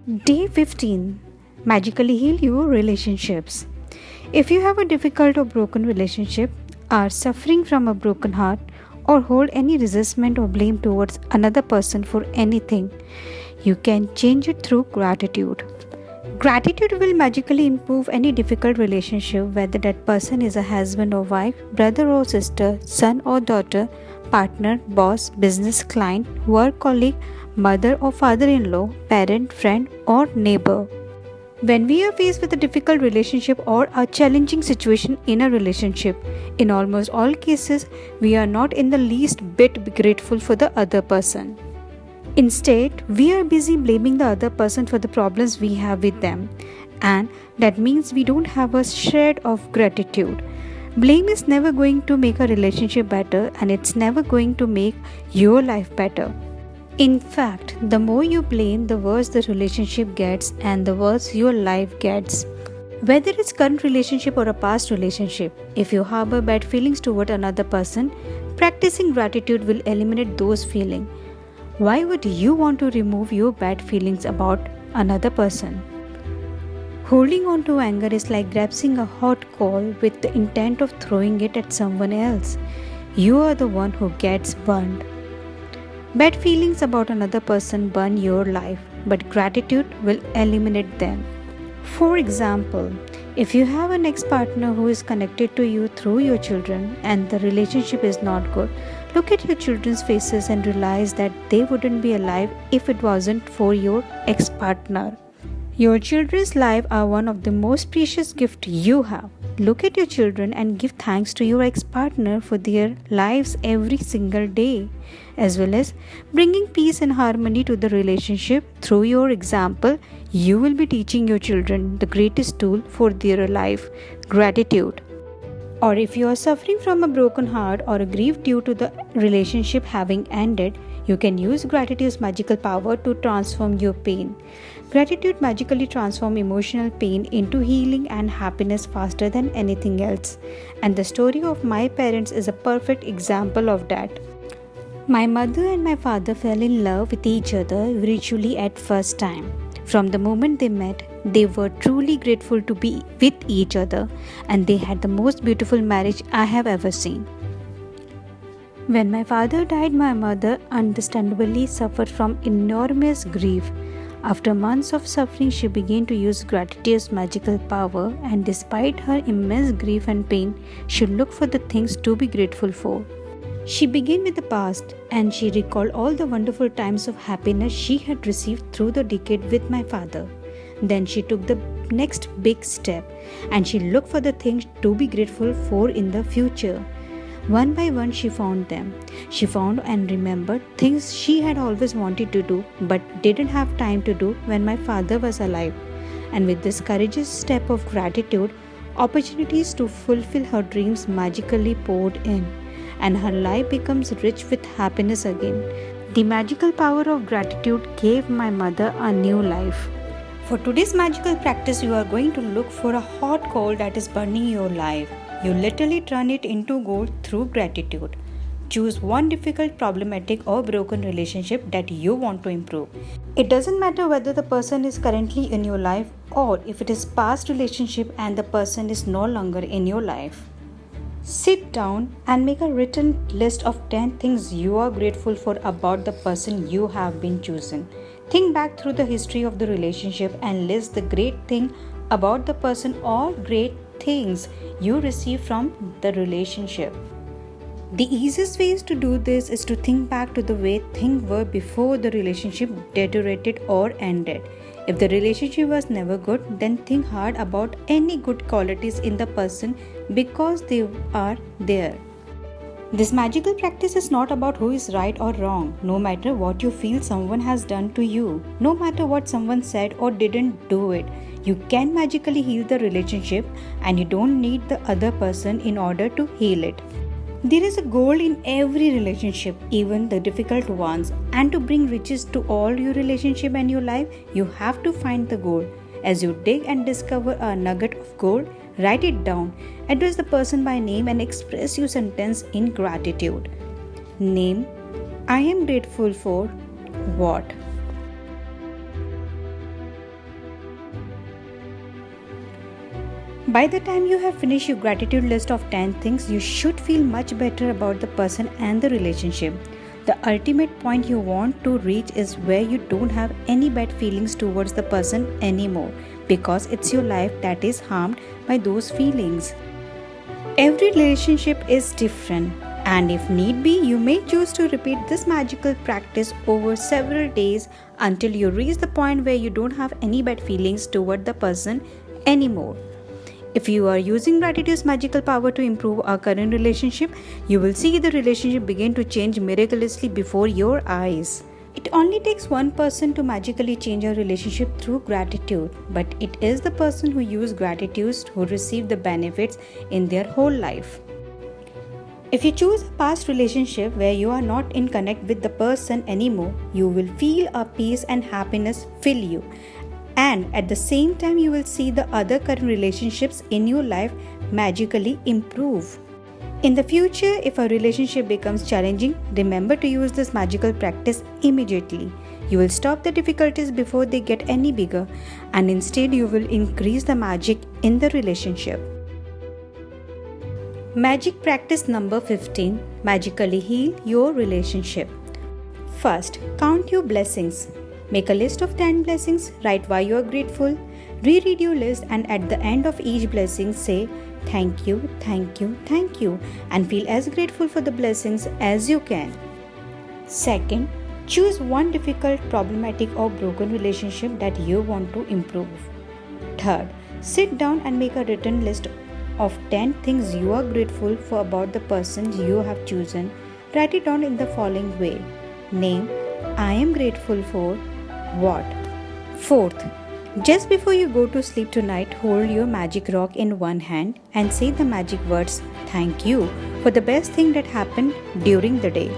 Day 15. Magically heal your relationships. If you have a difficult or broken relationship, are suffering from a broken heart, or hold any resentment or blame towards another person for anything, you can change it through gratitude. Gratitude will magically improve any difficult relationship, whether that person is a husband or wife, brother or sister, son or daughter, partner, boss, business client, work colleague, mother or father in law, parent, friend, or neighbor. When we are faced with a difficult relationship or a challenging situation in a relationship, in almost all cases, we are not in the least bit grateful for the other person. Instead, we are busy blaming the other person for the problems we have with them, and that means we don't have a shred of gratitude. Blame is never going to make a relationship better, and it's never going to make your life better. In fact, the more you blame, the worse the relationship gets and the worse your life gets. Whether it's current relationship or a past relationship, if you harbor bad feelings toward another person, practicing gratitude will eliminate those feelings. Why would you want to remove your bad feelings about another person? Holding on to anger is like grasping a hot coal with the intent of throwing it at someone else. You are the one who gets burned. Bad feelings about another person burn your life, but gratitude will eliminate them. For example, if you have an ex-partner who is connected to you through your children and the relationship is not good, look at your children's faces and realize that they wouldn't be alive if it wasn't for your ex-partner. Your children's lives are one of the most precious gifts you have. Look at your children and give thanks to your ex-partner for their lives every single day, as well as bringing peace and harmony to the relationship. Through your example, you will be teaching your children the greatest tool for their life, gratitude. Or if you are suffering from a broken heart or a grief due to the relationship having ended, you can use gratitude's magical power to transform your pain. Gratitude magically transforms emotional pain into healing and happiness faster than anything else. And the story of my parents is a perfect example of that. My mother and my father fell in love with each other virtually at first time. From the moment they met, they were truly grateful to be with each other, and they had the most beautiful marriage I have ever seen. When my father died, my mother understandably suffered from enormous grief. After months of suffering, she began to use gratitude's magical power, and despite her immense grief and pain, she looked for the things to be grateful for. She began with the past, and she recalled all the wonderful times of happiness she had received through the decade with my father. Then she took the next big step, and she looked for the things to be grateful for in the future. One by one, she found them. She found and remembered things she had always wanted to do but didn't have time to do when my father was alive. And with this courageous step of gratitude, opportunities to fulfill her dreams magically poured in, and her life becomes rich with happiness again. The magical power of gratitude gave my mother a new life. For today's magical practice, you are going to look for a hot coal that is burning your life. You literally turn it into gold through gratitude. Choose one difficult, problematic, or broken relationship that you want to improve. It doesn't matter whether the person is currently in your life or if it is past relationship and the person is no longer in your life. Sit down and make a written list of 10 things you are grateful for about the person you have been chosen. Think back through the history of the relationship and list the great thing about the person or great things you receive from the relationship. The easiest ways to do this is to think back to the way things were before the relationship deteriorated or ended. If the relationship was never good, then think hard about any good qualities in the person because they are there. This magical practice is not about who is right or wrong. No matter what you feel someone has done to you, no matter what someone said or didn't do it, you can magically heal the relationship, and you don't need the other person in order to heal it. There is a goal in every relationship, even the difficult ones, and to bring riches to all your relationship and your life, you have to find the gold. As you dig and discover a nugget of gold, write it down, address the person by name, and express your sentence in gratitude. Name: I am grateful for what? By the time you have finished your gratitude list of 10 things, you should feel much better about the person and the relationship. The ultimate point you want to reach is where you don't have any bad feelings towards the person anymore, because it's your life that is harmed by those feelings. Every relationship is different, and if need be, you may choose to repeat this magical practice over several days until you reach the point where you don't have any bad feelings toward the person anymore. If you are using gratitude's magical power to improve our current relationship, you will see the relationship begin to change miraculously before your eyes. It only takes one person to magically change a relationship through gratitude, but it is the person who uses gratitude who receive the benefits in their whole life. If you choose a past relationship where you are not in connect with the person anymore, you will feel a peace and happiness fill you. And at the same time, you will see the other current relationships in your life magically improve. In the future, if a relationship becomes challenging, remember to use this magical practice immediately. You will stop the difficulties before they get any bigger, and instead you will increase the magic in the relationship. Magic practice number 15. Magically heal your relationship. First, count your blessings. Make a list of 10 blessings, write why you are grateful, reread your list, and at the end of each blessing say thank you, thank you, thank you, and feel as grateful for the blessings as you can. Second, choose one difficult, problematic, or broken relationship that you want to improve. Third, sit down and make a written list of 10 things you are grateful for about the person you have chosen. Write it down in the following way. Name, I am grateful for what? Fourth, just before you go to sleep tonight, hold your magic rock in one hand and say the magic words, thank you, for the best thing that happened during the day.